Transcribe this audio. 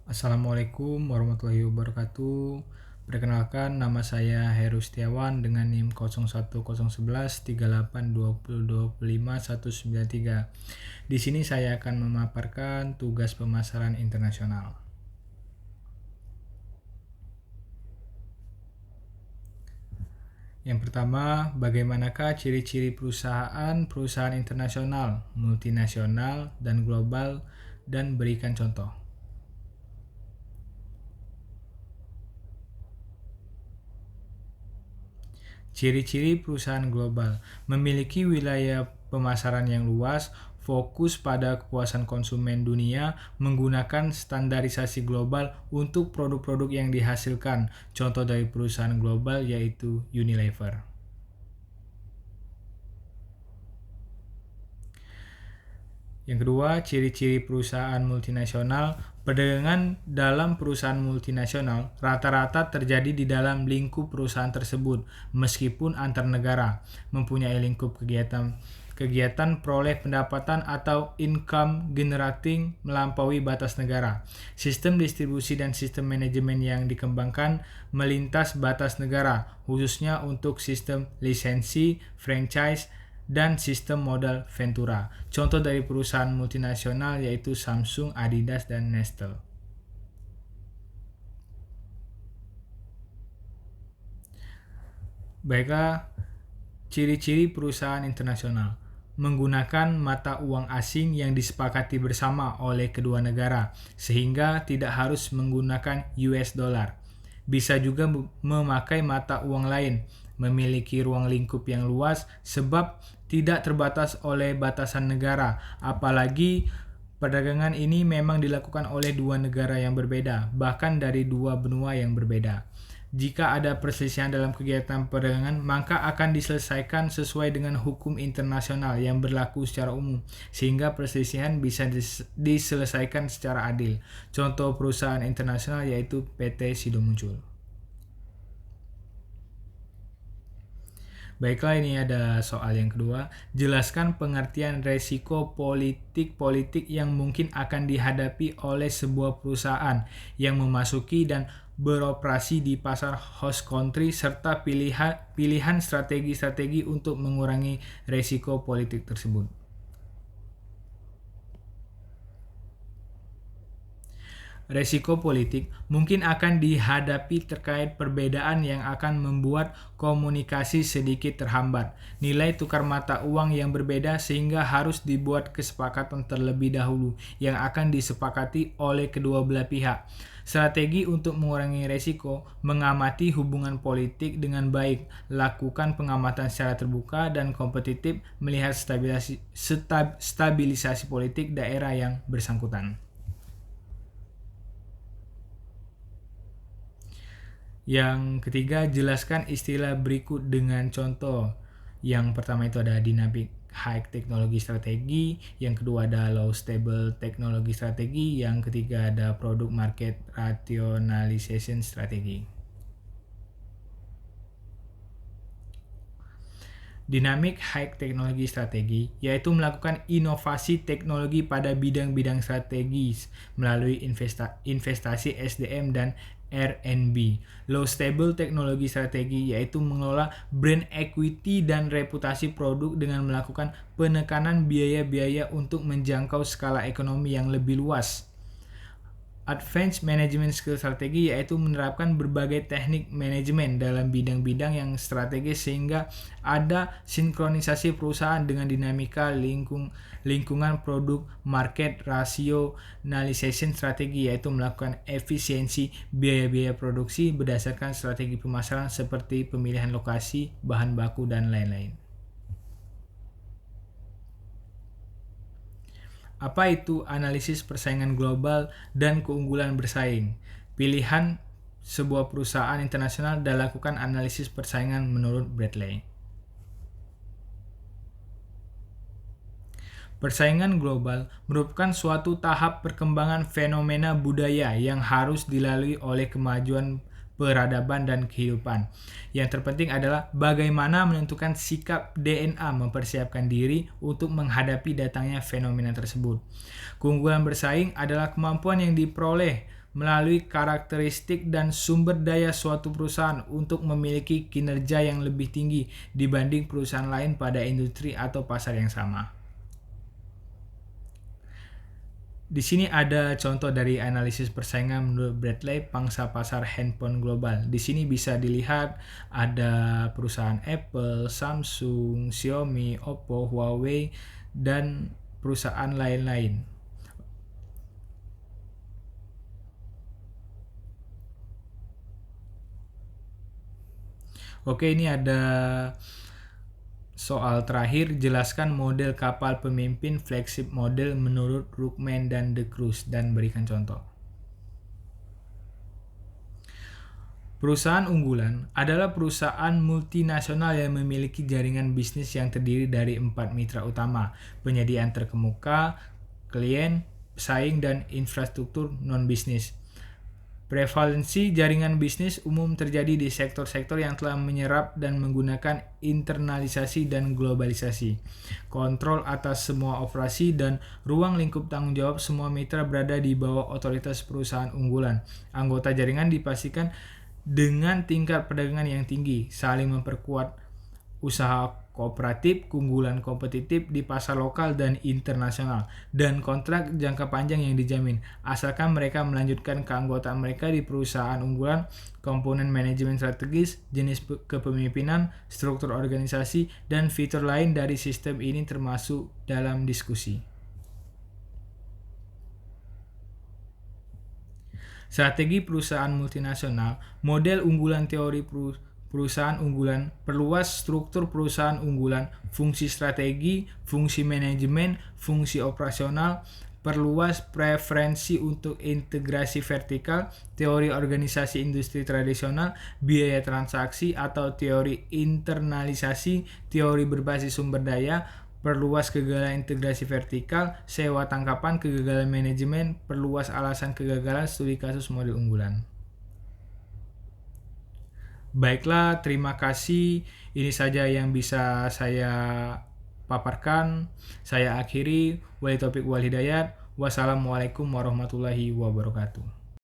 Assalamualaikum warahmatullahi wabarakatuh. Perkenalkan, nama saya Heru Setiawan dengan NIM 01113820205193. Di sini saya akan memaparkan tugas pemasaran internasional. Yang pertama, bagaimanakah ciri-ciri perusahaan internasional, multinasional, dan global, dan berikan contoh. Ciri-ciri perusahaan global memiliki wilayah pemasaran yang luas, fokus pada kepuasan konsumen dunia, menggunakan standarisasi global untuk produk-produk yang dihasilkan. Contoh dari perusahaan global yaitu Unilever. Yang kedua, ciri-ciri perusahaan multinasional. Perdagangan dalam perusahaan multinasional rata-rata terjadi di dalam lingkup perusahaan tersebut, meskipun antar negara mempunyai lingkup kegiatan peroleh pendapatan atau income generating melampaui batas negara. Sistem distribusi dan sistem manajemen yang dikembangkan melintas batas negara, khususnya untuk sistem lisensi, franchise, dan sistem modal Ventura. Contoh dari perusahaan multinasional yaitu Samsung, Adidas, dan Nestle. Baiklah, ciri-ciri perusahaan internasional. Menggunakan mata uang asing yang disepakati bersama oleh kedua negara, sehingga tidak harus menggunakan US dollar. Bisa juga memakai mata uang lain, memiliki ruang lingkup yang luas sebab tidak terbatas oleh batasan negara, apalagi perdagangan ini memang dilakukan oleh dua negara yang berbeda, bahkan dari dua benua yang berbeda. Jika ada perselisihan dalam kegiatan perdagangan, maka akan diselesaikan sesuai dengan hukum internasional yang berlaku secara umum, sehingga perselisihan bisa diselesaikan secara adil. Contoh perusahaan internasional yaitu PT Sido Muncul. Baiklah, ini ada soal yang kedua. Jelaskan pengertian resiko politik yang mungkin akan dihadapi oleh sebuah perusahaan yang memasuki dan beroperasi di pasar host country serta pilihan strategi-strategi untuk mengurangi resiko politik tersebut. Resiko politik mungkin akan dihadapi terkait perbedaan yang akan membuat komunikasi sedikit terhambat. Nilai tukar mata uang yang berbeda sehingga harus dibuat kesepakatan terlebih dahulu yang akan disepakati oleh kedua belah pihak. Strategi untuk mengurangi resiko, mengamati hubungan politik dengan baik, lakukan pengamatan secara terbuka dan kompetitif, melihat stabilisasi politik daerah yang bersangkutan. Yang ketiga, jelaskan istilah berikut dengan contoh. Yang pertama itu ada dynamic high technology strategi, yang kedua ada low stable technology strategi, yang ketiga ada product market rationalization strategi. Dynamic High Technology Strategi yaitu melakukan inovasi teknologi pada bidang-bidang strategis melalui investasi SDM dan R&B. Low Stable Technology Strategi yaitu mengelola brand equity dan reputasi produk dengan melakukan penekanan biaya-biaya untuk menjangkau skala ekonomi yang lebih luas. Advanced Management Skill Strategi yaitu menerapkan berbagai teknik manajemen dalam bidang-bidang yang strategis sehingga ada sinkronisasi perusahaan dengan dinamika lingkungan produk. Market Rationalization Strategi yaitu melakukan efisiensi biaya-biaya produksi berdasarkan strategi pemasaran seperti pemilihan lokasi, bahan baku, dan lain-lain. Apa itu analisis persaingan global dan keunggulan bersaing? Pilihan sebuah perusahaan internasional dan lakukan analisis persaingan menurut Bradley. Persaingan global merupakan suatu tahap perkembangan fenomena budaya yang harus dilalui oleh kemajuan peradaban dan kehidupan. Yang terpenting adalah bagaimana menentukan sikap DNA mempersiapkan diri untuk menghadapi datangnya fenomena tersebut. Keunggulan bersaing adalah kemampuan yang diperoleh melalui karakteristik dan sumber daya suatu perusahaan untuk memiliki kinerja yang lebih tinggi dibanding perusahaan lain pada industri atau pasar yang sama. Di sini ada contoh dari analisis persaingan menurut Bradley, pangsa pasar handphone global. Di sini bisa dilihat ada perusahaan Apple, Samsung, Xiaomi, Oppo, Huawei, dan perusahaan lain-lain. Oke, ini ada soal terakhir, jelaskan model kapal pemimpin flagship model menurut Rookman dan De Cruz dan berikan contoh. Perusahaan unggulan adalah perusahaan multinasional yang memiliki jaringan bisnis yang terdiri dari 4 mitra utama, penyediaan terkemuka, klien, pesaing, dan infrastruktur non-bisnis. Prevalensi jaringan bisnis umum terjadi di sektor-sektor yang telah menyerap dan menggunakan internalisasi dan globalisasi. Kontrol atas semua operasi dan ruang lingkup tanggung jawab semua mitra berada di bawah otoritas perusahaan unggulan. Anggota jaringan dipastikan dengan tingkat perdagangan yang tinggi, saling memperkuat usaha kooperatif, keunggulan kompetitif di pasar lokal dan internasional, dan kontrak jangka panjang yang dijamin, asalkan mereka melanjutkan keanggotaan mereka di perusahaan unggulan, komponen manajemen strategis, jenis kepemimpinan, struktur organisasi, dan fitur lain dari sistem ini termasuk dalam diskusi. Strategi perusahaan multinasional, model unggulan teori perusahaan unggulan, perluas struktur perusahaan unggulan, fungsi strategi, fungsi manajemen, fungsi operasional, perluas preferensi untuk integrasi vertikal, teori organisasi industri tradisional, biaya transaksi atau teori internalisasi, teori berbasis sumber daya, perluas kegagalan integrasi vertikal, sewa tangkapan, kegagalan manajemen, perluas alasan kegagalan, studi kasus model unggulan. Baiklah, terima kasih. Ini saja yang bisa saya paparkan. Saya akhiri. Wali taufiq wal hidayat. Wassalamualaikum warahmatullahi wabarakatuh.